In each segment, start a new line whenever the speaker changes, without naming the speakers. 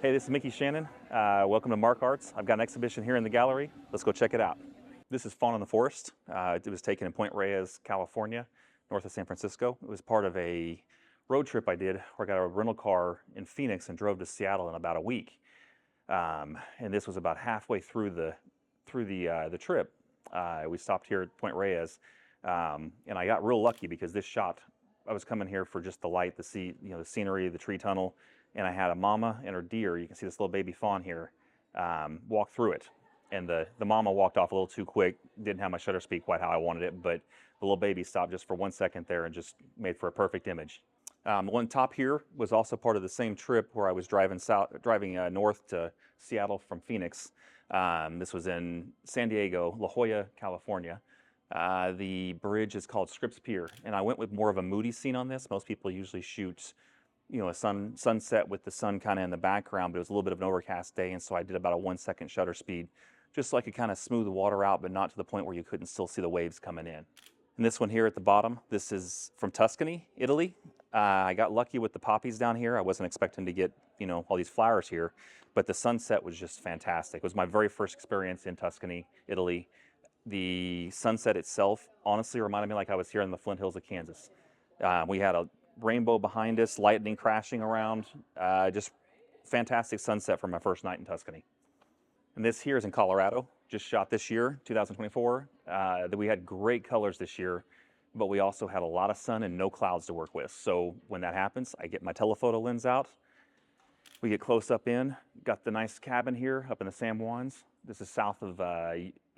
Hey, this is Mickey Shannon. Welcome to MarkArts. I've got an exhibition here in the gallery. Let's go check it out. This is Fawn in the Forest. It was taken in Point Reyes, California, north of San Francisco. It was part of a road trip I did where I got a rental car in Phoenix and drove to Seattle in about a week. And this was about halfway through the trip. We stopped here at Point Reyes, and I got real lucky because this shot, I was coming here for just the light, the scenery, the tree tunnel, and I had a mama and her deer. You can see this little baby fawn here walk through it, and the mama walked off a little too quick. Didn't have my shutter speed quite how I wanted it, but the little baby stopped just for 1 second there and just made for a perfect image. The one top here was also part of the same trip where I was driving north to Seattle from Phoenix. This was in San Diego, La Jolla, California. The bridge is called Scripps Pier, and I went with more of a moody scene on this. Most people usually shoot, a sunset with the sun kind of in the background, but it was a little bit of an overcast day, and so I did about a 1 second shutter speed, just so I could kind of smooth the water out, but not to the point where you couldn't still see the waves coming in. And this one here at the bottom, this is from Tuscany, Italy. I got lucky with the poppies down here. I wasn't expecting to get, all these flowers here, but the sunset was just fantastic. It was my very first experience in Tuscany, Italy. The sunset itself honestly reminded me like I was here in the Flint Hills of Kansas. We had a rainbow behind us, lightning crashing around, just fantastic sunset for my first night in Tuscany. And this here is in Colorado, just shot this year, 2024. We had great colors this year, but we also had a lot of sun and no clouds to work with. So when that happens, I get my telephoto lens out. We get close up in, got the nice cabin here up in the San Juans. This is south of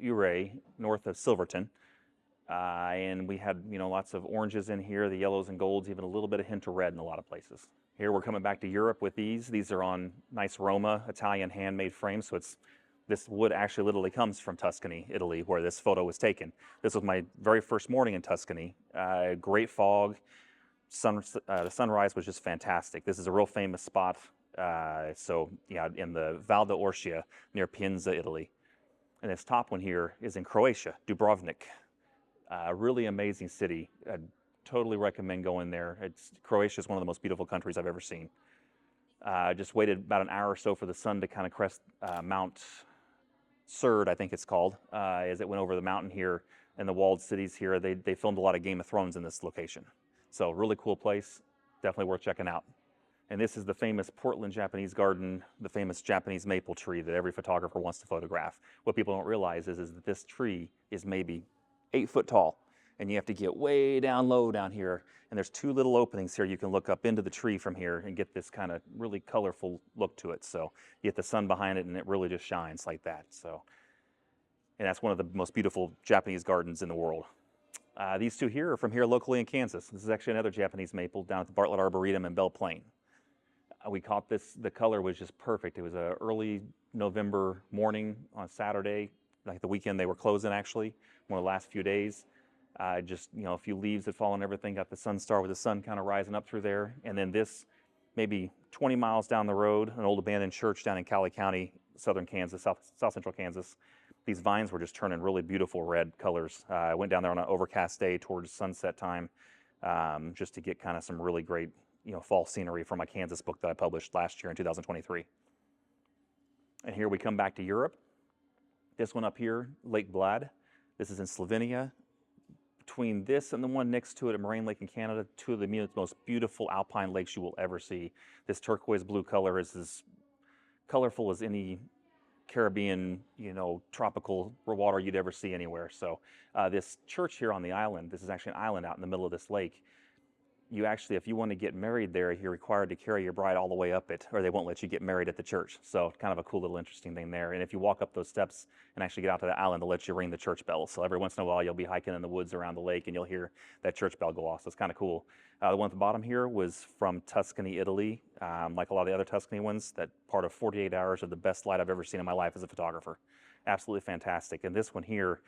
Ouray, north of Silverton. And we had, lots of oranges in here, the yellows and golds, even a little bit of hint of red in a lot of places. Here we're coming back to Europe with these. These are on nice Roma, Italian handmade frames. So this wood actually literally comes from Tuscany, Italy, where this photo was taken. This was my very first morning in Tuscany. Great fog. The sunrise was just fantastic. This is a real famous spot. In the Val d'Orcia near Pienza, Italy. And this top one here is in Croatia, Dubrovnik. Really amazing city. I totally recommend going there. Croatia is one of the most beautiful countries I've ever seen. Just waited about an hour or so for the sun to kind of crest Mount Serd, I think it's called, as it went over the mountain here and the walled cities here. They filmed a lot of Game of Thrones in this location. So really cool place, definitely worth checking out. And this is the famous Portland Japanese garden, the famous Japanese maple tree that every photographer wants to photograph. What people don't realize is that this tree is maybe 8 foot tall, and you have to get way down low down here. And there's 2 little openings here. You can look up into the tree from here and get this kind of really colorful look to it. So you get the sun behind it, and it really just shines like that. And that's one of the most beautiful Japanese gardens in the world. These 2 here are from here locally in Kansas. This is actually another Japanese maple down at the Bartlett Arboretum in Belle Plaine. We caught this, the color was just perfect. It was an early November morning on Saturday, like the weekend they were closing actually, one of the last few days. A few leaves had fallen and everything, got the sun star with the sun kind of rising up through there. And then this, maybe 20 miles down the road, an old abandoned church down in Cali County, southern Kansas, south central Kansas. These vines were just turning really beautiful red colors. I went down there on an overcast day towards sunset time just to get kind of some really great fall scenery from my Kansas book that I published last year in 2023. And here we come back to Europe. This one up here, Lake Blad. This is in Slovenia. Between this and the one next to it at Moraine Lake in Canada, 2 of the most beautiful alpine lakes you will ever see. This turquoise blue color is as colorful as any Caribbean, tropical water you'd ever see anywhere. So this church here on the island, this is actually an island out in the middle of this lake. You actually, if you want to get married there, you're required to carry your bride all the way up it, or they won't let you get married at the church. So kind of a cool little interesting thing there. And if you walk up those steps and actually get out to the island, they'll let you ring the church bell. So every once in a while, you'll be hiking in the woods around the lake and you'll hear that church bell go off. So it's kind of cool. The one at the bottom here was from Tuscany, Italy. Like a lot of the other Tuscany ones, that part of 48 hours of the best light I've ever seen in my life as a photographer. Absolutely fantastic. And this one here,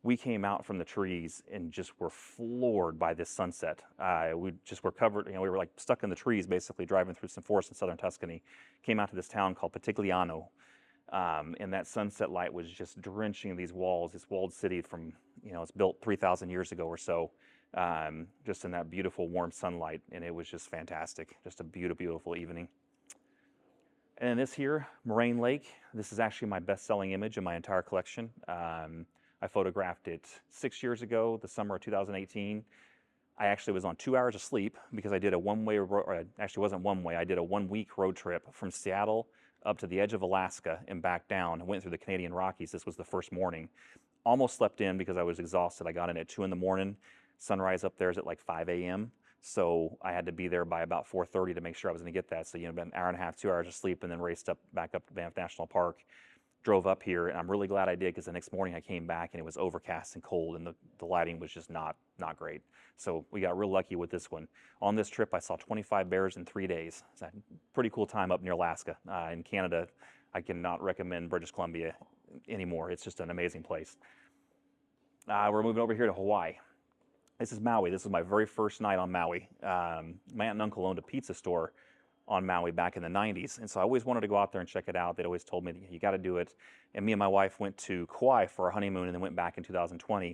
we came out from the trees and just were floored by this sunset. We just were covered, we were like stuck in the trees basically driving through some forest in southern Tuscany. Came out to this town called Patigliano. And that sunset light was just drenching these walls, this walled city from, it's built 3,000 years ago or so, just in that beautiful warm sunlight. And it was just fantastic. Just a beautiful, beautiful evening. And then this here, Moraine Lake. This is actually my best-selling image in my entire collection. I photographed it 6 years ago, the summer of 2018. I actually was on 2 hours of sleep because I did a one-way, or actually wasn't one way, I did a 1 week road trip from Seattle up to the edge of Alaska and back down and went through the Canadian Rockies. This was the first morning. Almost slept in because I was exhausted. I got in at 2 in the morning. Sunrise up there is at like 5 a.m. So I had to be there by about 4:30 to make sure I was going to get that. So, about an hour and a half, 2 hours of sleep, and then raced back up to Banff National Park. Drove up here, and I'm really glad I did because the next morning I came back and it was overcast and cold, and the lighting was just not great. So we got real lucky with this one. On this trip, I saw 25 bears in 3 days. It's a pretty cool time up near Alaska. In Canada, I cannot recommend British Columbia anymore. It's just an amazing place. We're moving over here to Hawaii. This is Maui. This was my very first night on Maui. My aunt and uncle owned a pizza store on Maui back in the 90s. And so I always wanted to go out there and check it out. They'd always told me, you got to do it. And me and my wife went to Kauai for our honeymoon and then went back in 2020.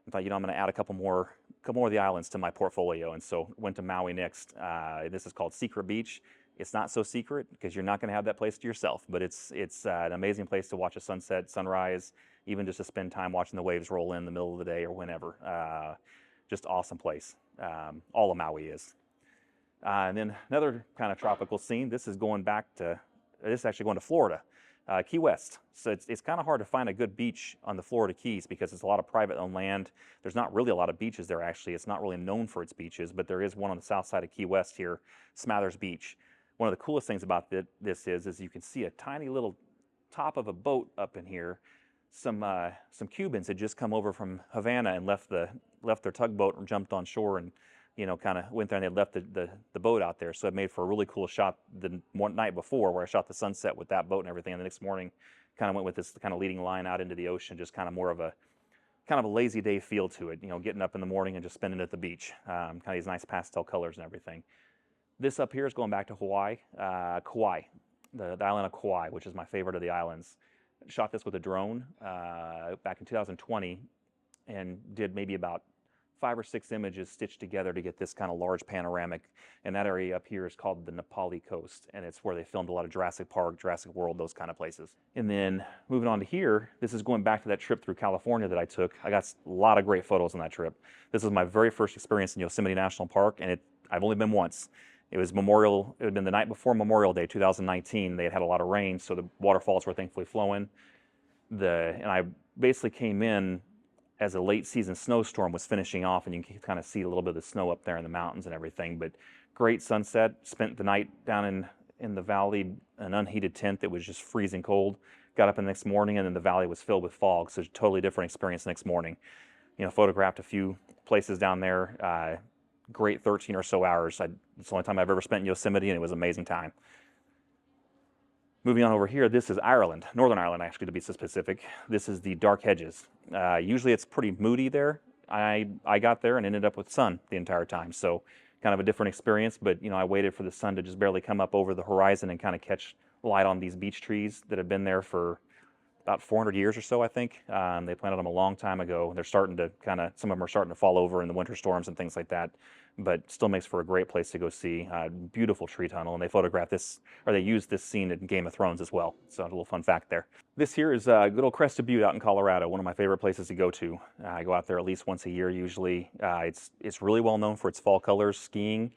And thought, I'm going to add a couple more of the islands to my portfolio. And so went to Maui next. This is called Secret Beach. It's not so secret because you're not going to have that place to yourself, but it's an amazing place to watch a sunset, sunrise, even just to spend time watching the waves roll in the middle of the day or whenever. Just awesome place. All of Maui is. And then another kind of tropical scene. This is actually going to Florida, Key West. So it's kind of hard to find a good beach on the Florida Keys because it's a lot of private owned land. There's not really a lot of beaches there actually. It's not really known for its beaches, but there is one on the south side of Key West here, Smathers Beach. One of the coolest things about this is you can see a tiny little top of a boat up in here. Some Cubans had just come over from Havana and left their tugboat and jumped on shore and kind of went there, and they left the boat out there. So it made for a really cool shot the night before where I shot the sunset with that boat and everything. And the next morning kind of went with this kind of leading line out into the ocean, just kind of more of a lazy day feel to it, getting up in the morning and just spending it at the beach. Kind of these nice pastel colors and everything. This up here is going back to Hawaii, Kauai, the island of Kauai, which is my favorite of the islands. Shot this with a drone back in 2020 and did maybe about 5 or 6 images stitched together to get this kind of large panoramic. And that area up here is called the Nepali Coast, and it's where they filmed a lot of Jurassic Park, Jurassic World, those kind of places. And then moving on to here, this is going back to that trip through California that I took. I got a lot of great photos on that trip. This was my very first experience in Yosemite National Park, and I've only been once. It had been the night before Memorial Day, 2019. They had had a lot of rain, so the waterfalls were thankfully flowing. And I basically came in as a late season snowstorm was finishing off, and you can kind of see a little bit of the snow up there in the mountains and everything. But great sunset. Spent the night down in the valley, an unheated tent that was just freezing cold. Got up the next morning, and then the valley was filled with fog, so it's a totally different experience the next morning. Photographed a few places down there. Great 13 or so hours. It's the only time I've ever spent in Yosemite, and it was an amazing time. Moving on over here, this is Ireland, Northern Ireland actually to be specific. This is the Dark Hedges. Usually it's pretty moody there. I got there and ended up with sun the entire time, so kind of a different experience, but I waited for the sun to just barely come up over the horizon and kind of catch light on these beech trees that have been there for about 400 years or so, I think. They planted them a long time ago. They're starting to some of them are starting to fall over in the winter storms and things like that, but still makes for a great place to go see. Beautiful tree tunnel, and they photographed this, or they used this scene in Game of Thrones as well. So a little fun fact there. This here is good old Crested Butte out in Colorado, one of my favorite places to go to. I go out there at least once a year usually. It's really well known for its fall colors, skiing,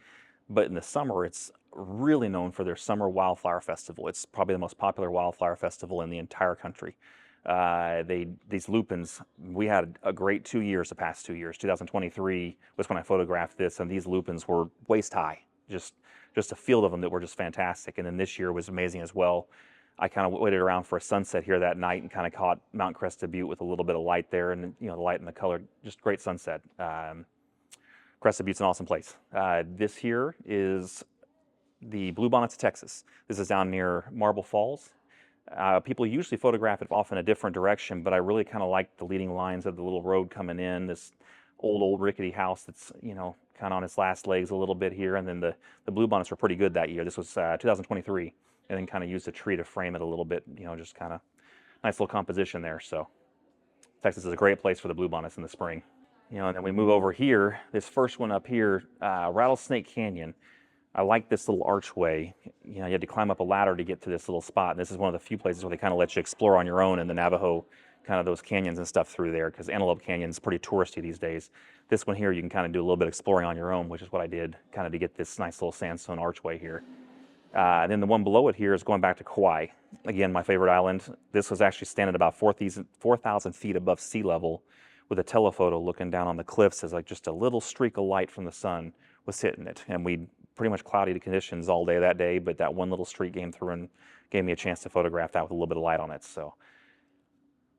but in the summer it's really known for their summer wildflower festival. It's probably the most popular wildflower festival in the entire country. These lupins, we had a great 2 years, the past 2 years. 2023 was when I photographed this, and these lupins were waist high. Just a field of them that were just fantastic. And then this year was amazing as well. I kind of waited around for a sunset here that night and kind of caught Mount Crested Butte with a little bit of light there, and the light and the color, just great sunset. Crested Butte's an awesome place. This here is the Bluebonnets of Texas. This is down near Marble Falls. People usually photograph it off in a different direction, but I really kind of like the leading lines of the little road coming in, this old rickety house that's, kind of on its last legs a little bit here. And then the Bluebonnets were pretty good that year. This was 2023, and then kind of used a tree to frame it a little bit, just kind of nice little composition there. So Texas is a great place for the Bluebonnets in the spring. And then we move over here, this first one up here, Rattlesnake Canyon. I like this little archway. You know, you had to climb up a ladder to get to this little spot. And this is one of the few places where they kind of let you explore on your own in the Navajo, kind of those canyons and stuff through there, because Antelope Canyon is pretty touristy these days. This one here, you can kind of do a little bit of exploring on your own, which is what I did, kind of to get this nice little sandstone archway here. And then the one below it here is going back to Kauai. Again, my favorite island. This was actually standing about 4,000 feet above sea level with a telephoto looking down on the cliffs as like just a little streak of light from the sun was hitting it. And we pretty much cloudy conditions all day that day, but that one little streak came through and gave me a chance to photograph that with a little bit of light on it. So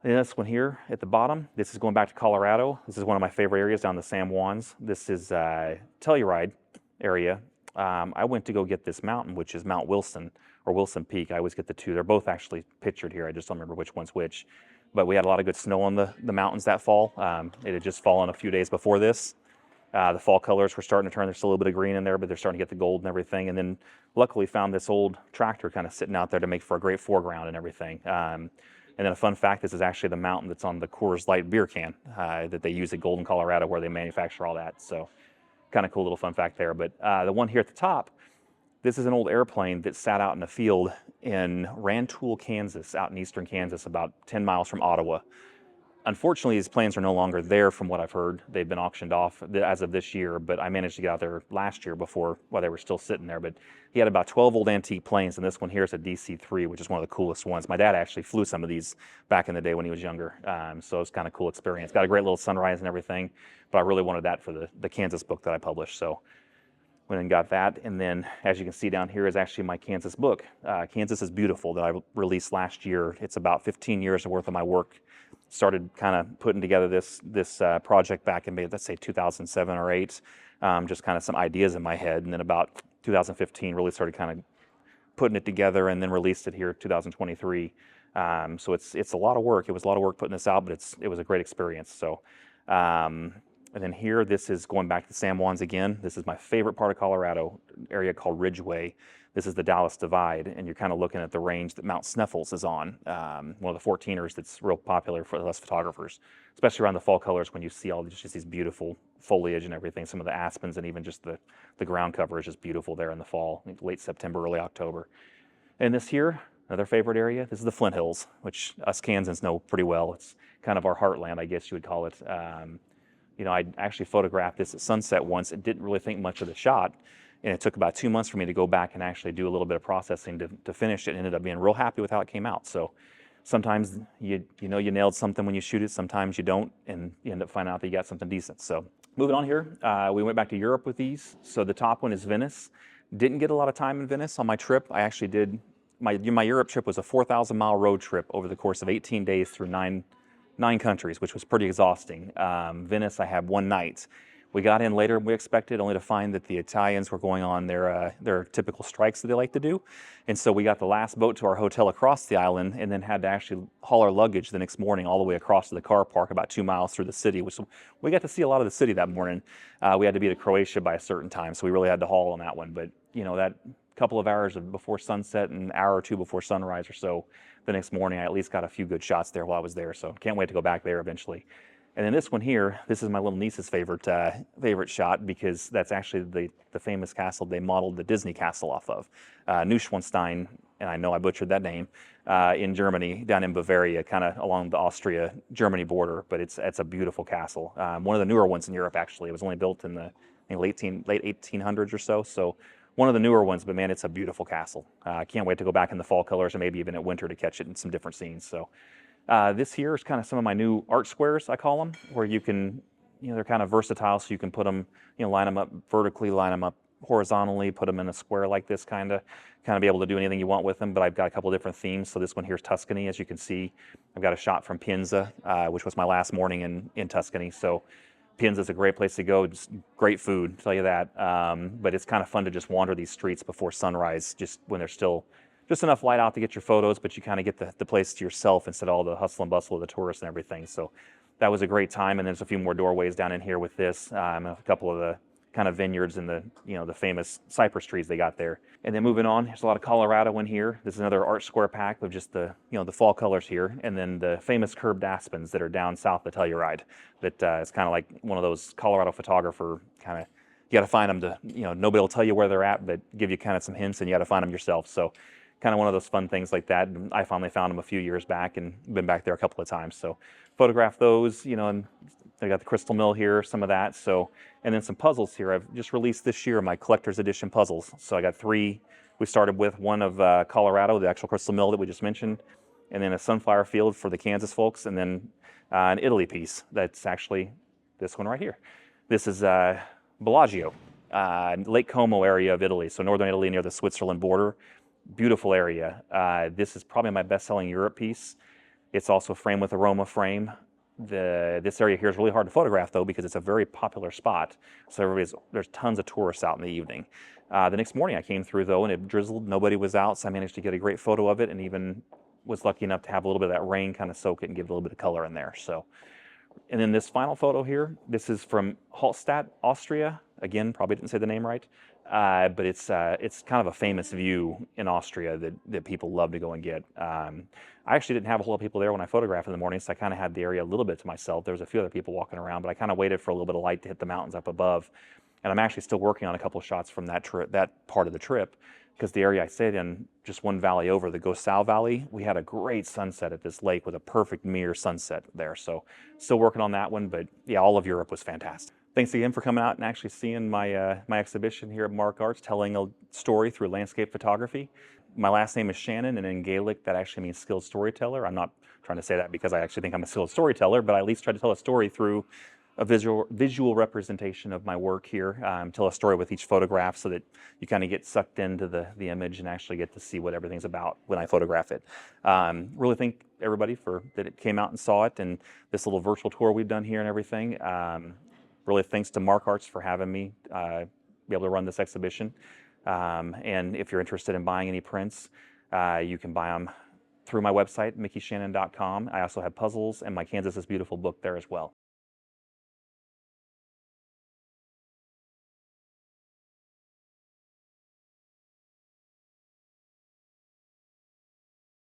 and this one here at the bottom, this is going back to Colorado. This is one of my favorite areas down the San Juans. This is Telluride area. I went to go get this mountain, which is Mount Wilson, or Wilson Peak. I always get the two. They're both actually pictured here. I just don't remember which one's which. But we had a lot of good snow on the mountains that fall. It had just fallen a few days before this. The fall colors were starting to turn. There's still a little bit of green in there, but they're starting to get the gold and everything. And then luckily found this old tractor kind of sitting out there to make for a great foreground and everything. And then a fun fact, this is actually the mountain that's on the Coors Light beer can that they use at Golden, Colorado, where they manufacture all that. So kind of cool little fun fact there. But the one here at the top, this is an old airplane that sat out in a field in Rantoul, Kansas, out in eastern Kansas, about 10 miles from Ottawa. Unfortunately, these planes are no longer there from what I've heard. They've been auctioned off as of this year, but I managed to get out there last year while they were still sitting there. But he had about 12 old antique planes, and this one here is a DC-3, which is one of the coolest ones. My dad actually flew some of these back in the day when he was younger, so it was kind of a cool experience. Got a great little sunrise and everything, but I really wanted that for the Kansas book that I published, so went and got that. And then, as you can see down here, is actually my Kansas book. Kansas is Beautiful, that I released last year. It's about 15 years worth of my work. Started kind of putting together this project back in, let's say 2007 or 8, just kind of some ideas in my head. And then about 2015, really started kind of putting it together and then released it here 2023. So it's a lot of work. It was a lot of work putting this out, but it was a great experience. So, and then here, this is going back to the San Juans again. This is my favorite part of Colorado, area called Ridgeway. This is the Dallas Divide, and you're kind of looking at the range that Mount Sneffels is on, one of the 14ers that's real popular for us photographers, especially around the fall colors when you see all just these beautiful foliage and everything, some of the aspens and even just the ground cover is just beautiful there in the fall, late September, early October. And this here, another favorite area, this is the Flint Hills, which us Kansans know pretty well. It's kind of our heartland, I guess you would call it. You know, I actually photographed this at sunset once and didn't really think much of the shot. And it took about 2 months for me to go back and actually do a little bit of processing to finish it, and ended up being real happy with how it came out. So sometimes you know you nailed something when you shoot it, sometimes you don't, and you end up finding out that you got something decent. So moving on here, we went back to Europe with these. So the top one is Venice. Didn't get a lot of time in Venice on my trip. I actually did, my Europe trip was a 4,000-mile road trip over the course of 18 days through nine countries, which was pretty exhausting. Venice, I had one night. We got in later than we expected, only to find that the Italians were going on their typical strikes that they like to do. And so we got the last boat to our hotel across the island, and then had to actually haul our luggage the next morning all the way across to the car park about 2 miles through the city, which we got to see a lot of the city that morning. We had to be to Croatia by a certain time, so we really had to haul on that one. But you know, that couple of hours before sunset and an hour or two before sunrise or so the next morning, I at least got a few good shots there while I was there. So can't wait to go back there eventually. And then this one here, this is my little niece's favorite shot, because that's actually the famous castle they modeled the Disney castle off of. Neuschwanstein, and I know I butchered that name, in Germany, down in Bavaria, kind of along the Austria-Germany border, but it's a beautiful castle. One of the newer ones in Europe, actually. It was only built in the late 1800s or so, so one of the newer ones, but man, it's a beautiful castle. I can't wait to go back in the fall colors, and maybe even at winter to catch it in some different scenes. So. This here is kind of some of my new art squares, I call them, where you can, you know, they're kind of versatile, so you can put them, you know, line them up vertically, line them up horizontally, put them in a square like this, kind of be able to do anything you want with them. But I've got a couple of different themes. So this one here is Tuscany, as you can see. I've got a shot from Pienza, which was my last morning in Tuscany. So Pienza is a great place to go. Just great food, I'll tell you that. But it's kind of fun to just wander these streets before sunrise, just when there's still just enough light out to get your photos, but you kind of get the place to yourself instead of all the hustle and bustle of the tourists and everything. So that was a great time. And there's a few more doorways down in here with this, and a couple of the kind of vineyards and the famous cypress trees they got there. And then moving on, there's a lot of Colorado in here. This is another art square pack of just the fall colors here, and then the famous curved aspens that are down south of Telluride. That is kind of like one of those Colorado photographer kind of you got to find them to, nobody will tell you where they're at, but give you kind of some hints, and you got to find them yourself. So kind of one of those fun things like that. And I finally found them a few years back and been back there a couple of times. So photograph those, and I got the crystal mill here, some of that. So, and then some puzzles here. I've just released this year my collector's edition puzzles. So I got 3. We started with one of Colorado, the actual crystal mill that we just mentioned, and then a sunflower field for the Kansas folks, and then an Italy piece. That's actually this one right here. This is Bellagio, Lake Como area of Italy, so northern Italy near the Switzerland border. Beautiful area. This is probably my best-selling Europe piece. It's also framed with aroma frame. This area here is really hard to photograph though because it's a very popular spot. So there's tons of tourists out in the evening. The next morning I came through though and it drizzled, nobody was out, so I managed to get a great photo of it and even was lucky enough to have a little bit of that rain kind of soak it and give it a little bit of color in there. So, and then this final photo here, this is from Hallstatt, Austria. Again, probably didn't say the name right, but it's kind of a famous view in Austria that people love to go and get. I actually didn't have a whole lot of people there when I photographed in the morning, so I kind of had the area a little bit to myself. There was a few other people walking around, but I kind of waited for a little bit of light to hit the mountains up above. And I'm actually still working on a couple of shots from that part of the trip, because the area I stayed in, just one valley over, the Gosau Valley, we had a great sunset at this lake with a perfect mirror sunset there. So still working on that one, but yeah, all of Europe was fantastic. Thanks again for coming out and actually seeing my exhibition here at MarkArts, telling a story through landscape photography. My last name is Shannon, and in Gaelic that actually means skilled storyteller. I'm not trying to say that because I actually think I'm a skilled storyteller, but I at least try to tell a story through a visual representation of my work here. Tell a story with each photograph so that you kind of get sucked into the image and actually get to see what everything's about when I photograph it. Really thank everybody that it came out and saw it, and this little virtual tour we've done here and everything. Really thanks to MarkArts for having me be able to run this exhibition. And if you're interested in buying any prints, you can buy them through my website, MickeyShannon.com. I also have puzzles and my Kansas is Beautiful book there as well.